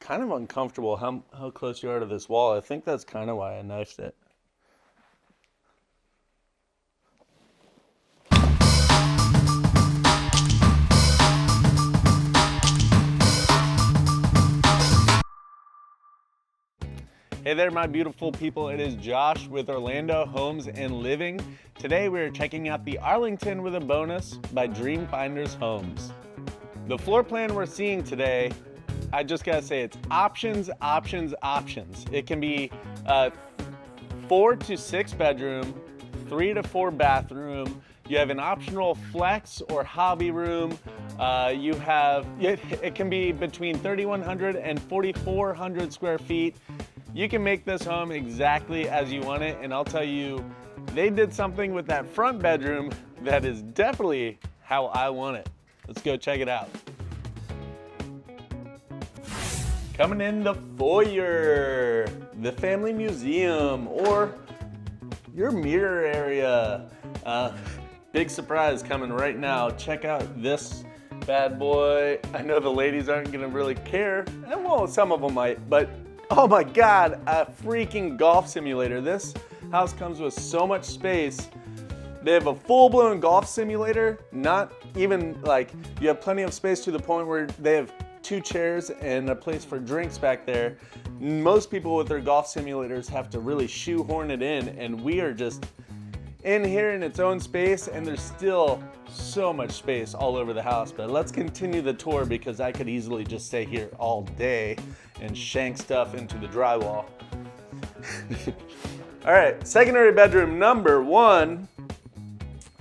kind of uncomfortable how close you are to this wall. I think that's kind of why I knifed it. Hey there, my beautiful people. It is Josh with Orlando Homes and Living. Today we're checking out the Arlington with a bonus by Dream Finders Homes. The floor plan we're seeing today, I just gotta say, it's options, options, options. It can be 4 to 6 bedroom, 3 to 4 bathroom. You have an optional flex or hobby room. It can be between 3,100 and 4,400 square feet. You can make this home exactly as you want it, and I'll tell you, they did something with that front bedroom that is definitely how I want it. Let's go check it out. Coming in the foyer, the family museum, or your mirror area. Big surprise coming right now. Check out this bad boy. I know the ladies aren't gonna really care, and well, some of them might, but oh my God, a freaking golf simulator. This house comes with so much space. They have a full-blown golf simulator, not even like, you have plenty of space to the point where they have 2 chairs and a place for drinks back there. Most people with their golf simulators have to really shoehorn it in, and we are just in here in its own space, and there's still so much space all over the house. But let's continue the tour because I could easily just stay here all day and shank stuff into the drywall. All right, secondary bedroom number 1.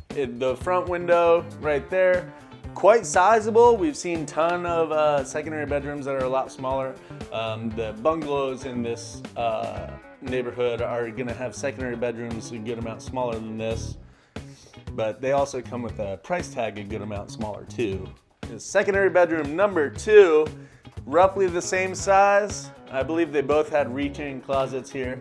The front window right there, quite sizable. We've seen a ton of secondary bedrooms that are a lot smaller. The bungalows in this neighborhood are gonna have secondary bedrooms a good amount smaller than this, but they also come with a price tag a good amount smaller too. The secondary bedroom number 2, roughly the same size. I believe they both had reach-in closets here.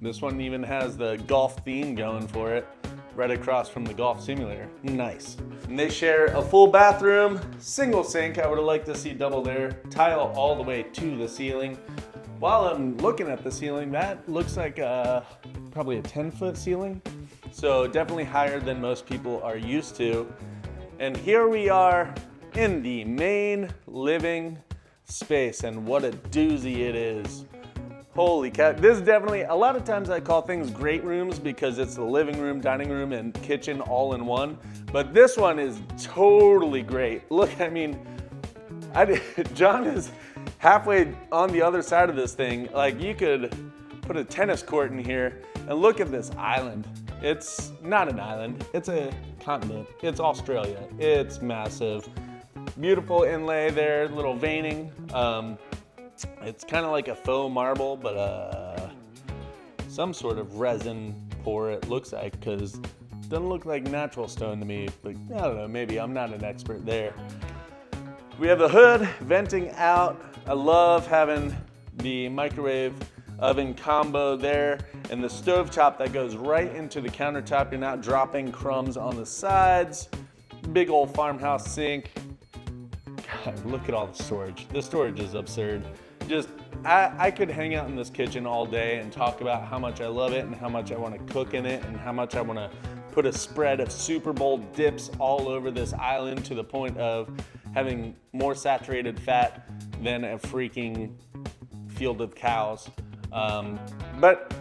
This one even has the golf theme going for it, right across from the golf simulator. Nice. And they share a full bathroom, single sink. I would have liked to see double there. Tile all the way to the ceiling. While I'm looking at the ceiling, that looks like probably a 10-foot ceiling. So definitely higher than most people are used to. And here we are in the main living space, and what a doozy it is. Holy cow, this is definitely, a lot of times I call things great rooms because it's the living room, dining room, and kitchen all in one. But this one is totally great. Look, I mean, John is halfway on the other side of this thing. Like, you could put a tennis court in here, and look at this island. It's not an island, it's a continent. It's Australia, it's massive. Beautiful inlay there, little veining. It's kind of like a faux marble, but some sort of resin pour it looks like, because it doesn't look like natural stone to me, but I don't know, maybe I'm not an expert there. We have the hood venting out. I love having the microwave oven combo there, and the stovetop that goes right into the countertop. You're not dropping crumbs on the sides. Big old farmhouse sink. God, look at all the storage. The storage is absurd. I could hang out in this kitchen all day and talk about how much I love it and how much I want to cook in it and how much I want to put a spread of Super Bowl dips all over this island to the point of having more saturated fat than a freaking field of cows. But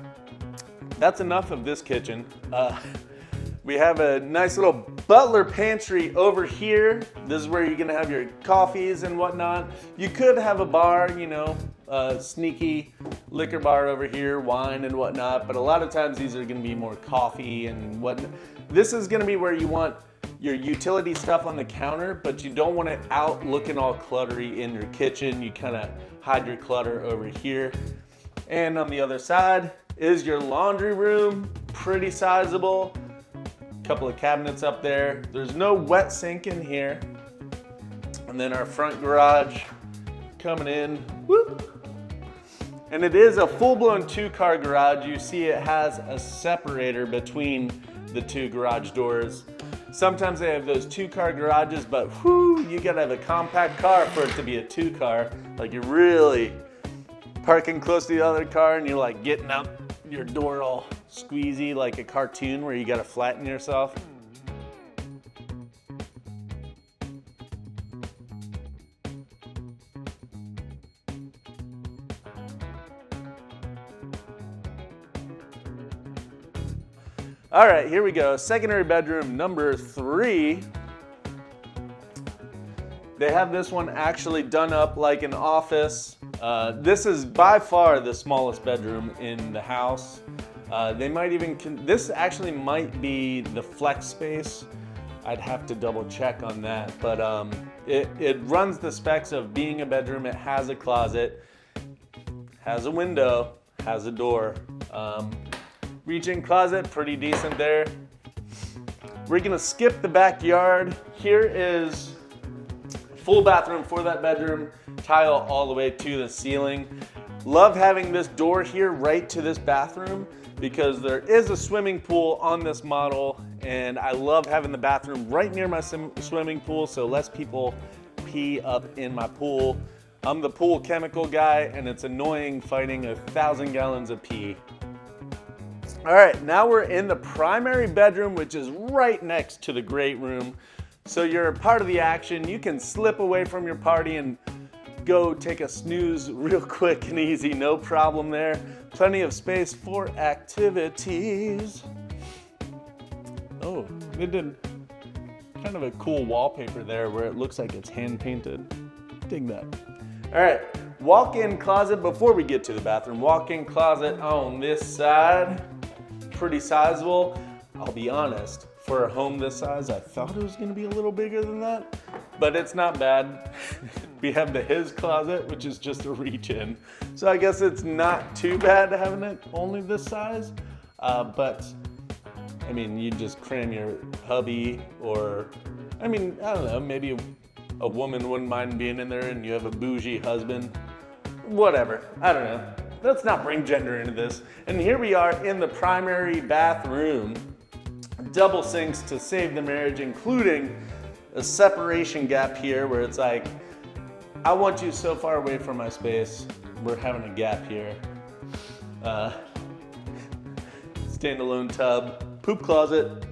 that's enough of this kitchen. We have a nice little Butler pantry over here. This is where you're gonna have your coffees and whatnot. You could have a bar, you know, a sneaky liquor bar over here, wine and whatnot, but a lot of times these are gonna be more coffee and whatnot. This is gonna be where you want your utility stuff on the counter, but you don't want it out looking all cluttery in your kitchen. You kind of hide your clutter over here. And on the other side is your laundry room, pretty sizable. Couple of cabinets up there. There's no wet sink in here. And then our front garage coming in. Whoop. And it is a full-blown 2-car garage. You see it has a separator between the 2 garage doors. Sometimes they have those 2-car garages, but whoo, you gotta have a compact car for it to be a 2-car. Like you're really parking close to the other car and you're like getting out your door all squeezy like a cartoon where you gotta flatten yourself. All right, here we go. Secondary bedroom number 3. They have this one actually done up like an office. This is by far the smallest bedroom in the house. They might even, this actually might be the flex space. I'd have to double check on that, but it runs the specs of being a bedroom. It has a closet, has a window, has a door. Reach-in closet, pretty decent there. We're gonna skip the backyard. Here is full bathroom for that bedroom, tile all the way to the ceiling. Love having this door here right to this bathroom because there is a swimming pool on this model, and I love having the bathroom right near my swimming pool so less people pee up in my pool. I'm the pool chemical guy, and it's annoying fighting 1,000 gallons of pee. All right, now we're in the primary bedroom, which is right next to the great room. So you're a part of the action. You can slip away from your party and go take a snooze real quick and easy, no problem there. Plenty of space for activities. Oh, they did kind of a cool wallpaper there where it looks like it's hand painted. Dig that. All right, walk-in closet before we get to the bathroom. Walk-in closet on this side. Pretty sizable. I'll be honest, for a home this size, I thought it was gonna be a little bigger than that, but it's not bad. We have the his closet, which is just a reach-in. So I guess it's not too bad having it only this size, but I mean, you just cram your hubby or, I mean, I don't know, maybe a woman wouldn't mind being in there and you have a bougie husband, whatever, I don't know. Let's not bring gender into this. And here we are in the primary bathroom. Double sinks to save the marriage, including a separation gap here where it's like, I want you so far away from my space. We're having a gap here. Standalone tub, poop closet.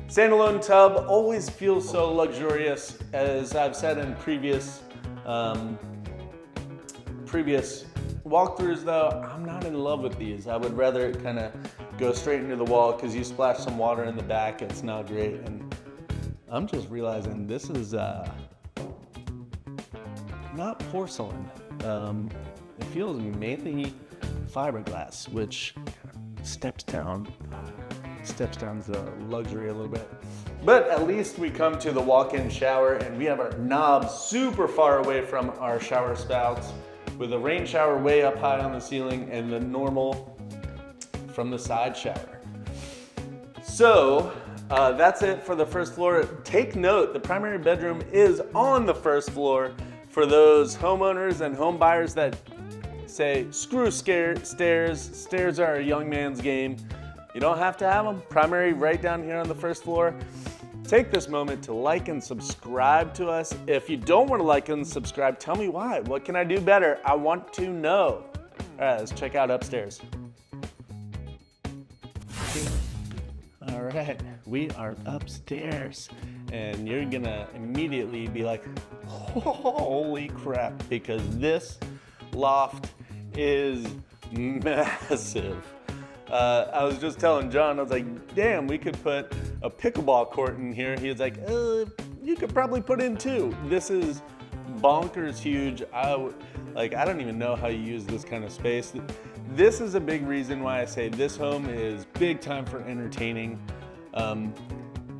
Standalone tub always feels so luxurious. As I've said in previous walkthroughs though, I'm not in love with these. I would rather it kind of go straight into the wall because you splash some water in the back, it's not great. And I'm just realizing this is not porcelain. It feels mainly fiberglass, which steps down the luxury a little bit. But at least we come to the walk-in shower and we have our knob super far away from our shower spouts, with a rain shower way up high on the ceiling and the normal from the side shower. So that's it for the first floor. Take note, the primary bedroom is on the first floor for those homeowners and home buyers that say, screw stairs. Stairs are a young man's game. You don't have to have them. Primary right down here on the first floor. Take this moment to like and subscribe to us. If you don't want to like and subscribe, tell me why. What can I do better? I want to know. All right, let's check out upstairs. All right, we are upstairs. And you're gonna immediately be like, holy crap, because this loft is massive. I was just telling John, I was like, damn, we could put a pickleball court in here. He was like, you could probably put in 2. This is bonkers huge. I don't even know how you use this kind of space. This is a big reason why I say this home is big time for entertaining.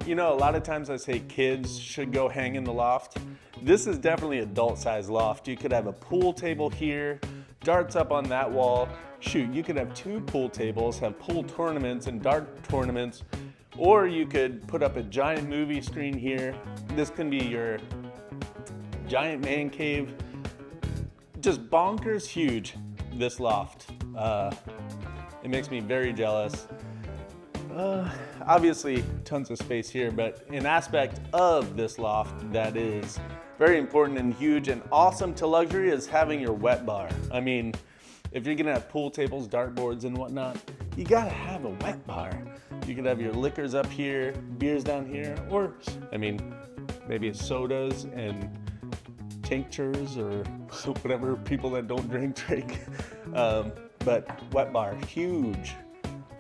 You know, a lot of times I say kids should go hang in the loft. This is definitely adult size loft. You could have a pool table here, darts up on that wall. Shoot, you could have 2 pool tables, have pool tournaments and dart tournaments, or you could put up a giant movie screen here. This can be your giant man cave. Just bonkers huge, this loft. It makes me very jealous. Obviously tons of space here, but an aspect of this loft that is very important and huge and awesome to luxury is having your wet bar. I mean, if you're gonna have pool tables, dartboards and whatnot, you gotta have a wet bar. You could have your liquors up here, beers down here, or, I mean, maybe sodas and tinctures or whatever people that don't drink. But wet bar, huge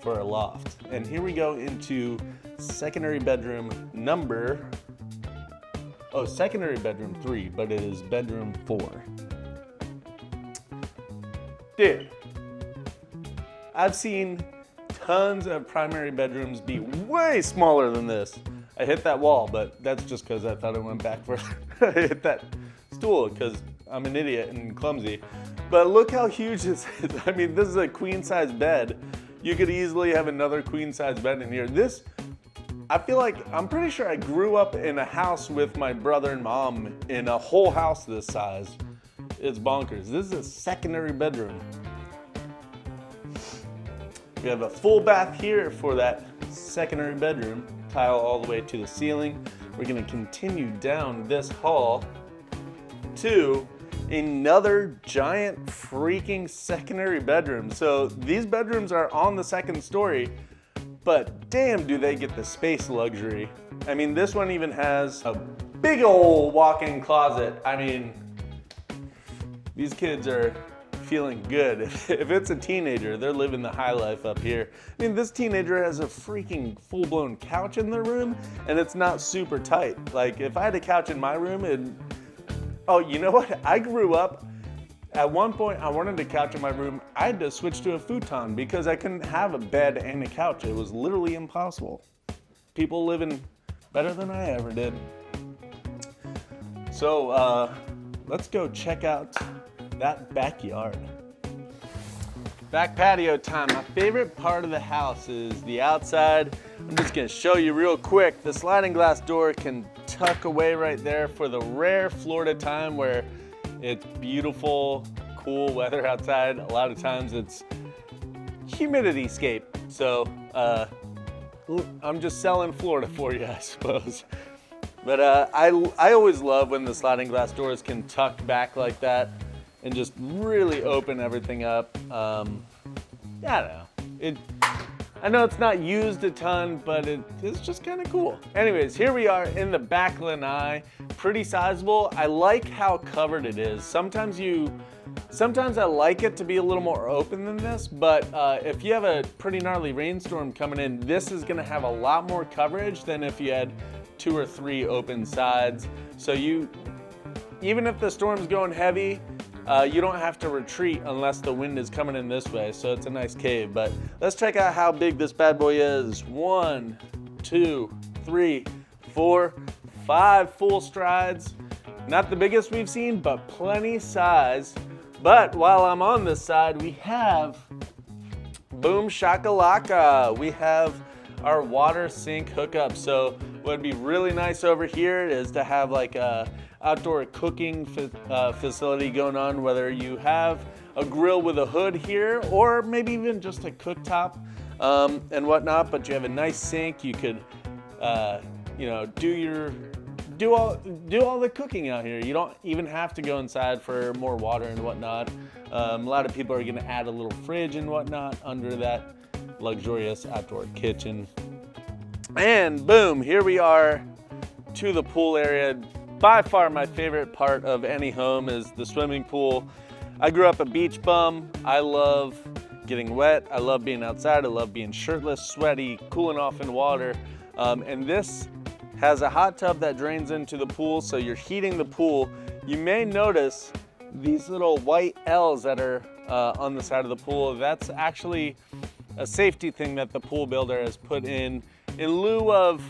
for a loft. And here we go into secondary bedroom 3, but it is bedroom 4. Dude, I've seen tons of primary bedrooms be way smaller than this. I hit that wall, but that's just because I thought it went back further. I hit that stool because I'm an idiot and clumsy. But look how huge this is. I mean, this is a queen size bed. You could easily have another queen size bed in here. This, I feel like, I'm pretty sure I grew up in a house with my brother and mom in a whole house this size. It's bonkers. This is a secondary bedroom. We have a full bath here for that secondary bedroom. Tile all the way to the ceiling. We're gonna continue down this hall to another giant freaking secondary bedroom. So these bedrooms are on the second story, but damn do they get the space luxury. I mean, this one even has a big old walk-in closet. I mean, these kids are feeling good. If it's a teenager, they're living the high life up here. I mean, this teenager has a freaking full-blown couch in their room, and it's not super tight. Like, if I had a couch in my room, oh, you know what? I grew up, at one point, I wanted a couch in my room. I had to switch to a futon because I couldn't have a bed and a couch. It was literally impossible. People living better than I ever did. So, let's go check out that backyard. Back patio time. My favorite part of the house is the outside. I'm just gonna show you real quick. The sliding glass door can tuck away right there for the rare Florida time where it's beautiful, cool weather outside. A lot of times it's humidity scape. So I'm just selling Florida for you, I suppose. But I always love when the sliding glass doors can tuck back like that and just really open everything up. I don't know. I know it's not used a ton, but it's just kind of cool. Anyways, here we are in the back Lanai. Pretty sizable. I like how covered it is. Sometimes I like it to be a little more open than this, but if you have a pretty gnarly rainstorm coming in, this is gonna have a lot more coverage than if you had 2 or 3 open sides. So even if the storm's going heavy, you don't have to retreat unless the wind is coming in this way, so it's a nice cave. But let's check out how big this bad boy is. 1, 2, 3, 4, 5 full strides. Not the biggest we've seen, but plenty size. But while I'm on this side, we have, boom shakalaka, we have our water sink hookup. So what would be really nice over here is to have like a outdoor cooking facility going on, whether you have a grill with a hood here or maybe even just a cooktop and whatnot, but you have a nice sink. You could do all the cooking out here. You don't even have to go inside for more water and whatnot. A lot of people are gonna add a little fridge and whatnot under that luxurious outdoor kitchen. And boom, here we are to the pool area. By far my favorite part of any home is the swimming pool. I grew up a beach bum. I love getting wet. I love being outside. I love being shirtless, sweaty, cooling off in water. And this has a hot tub that drains into the pool, so you're heating the pool. You may notice these little white L's that are on the side of the pool. That's actually a safety thing that the pool builder has put in lieu of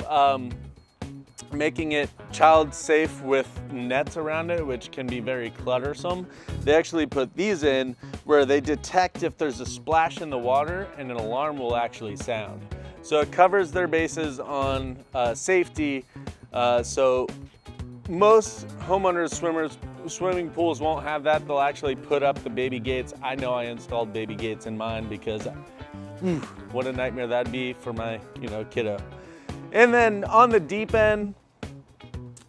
making it child safe with nets around it, which can be very cluttersome. They actually put these in where they detect if there's a splash in the water and an alarm will actually sound. So it covers their bases on safety. So most homeowners, swimming pools won't have that. They'll actually put up the baby gates. I know I installed baby gates in mine because what a nightmare that'd be for my, kiddo. And then on the deep end,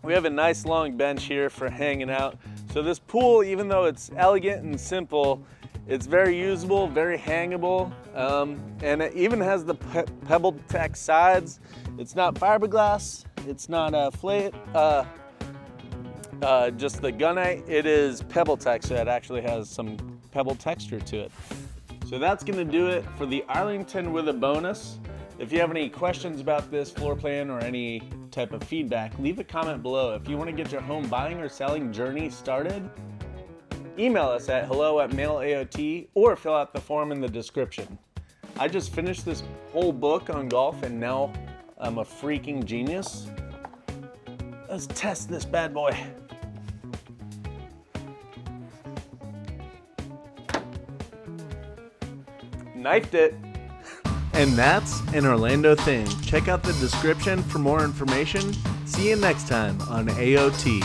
we have a nice long bench here for hanging out. So this pool, even though it's elegant and simple, it's very usable, very hangable, and it even has the pebble tech sides. It's not fiberglass, it's not just the gunite. It is pebble tech, so it actually has some pebble texture to it. So that's gonna do it for the Arlington with a bonus. If you have any questions about this floor plan or any type of feedback, leave a comment below. If you want to get your home buying or selling journey started, email us at hello@mailaot or fill out the form in the description. I just finished this whole book on golf and now I'm a freaking genius. Let's test this bad boy. Knifed it. And that's an Orlando thing. Check out the description for more information. See you next time on AOT.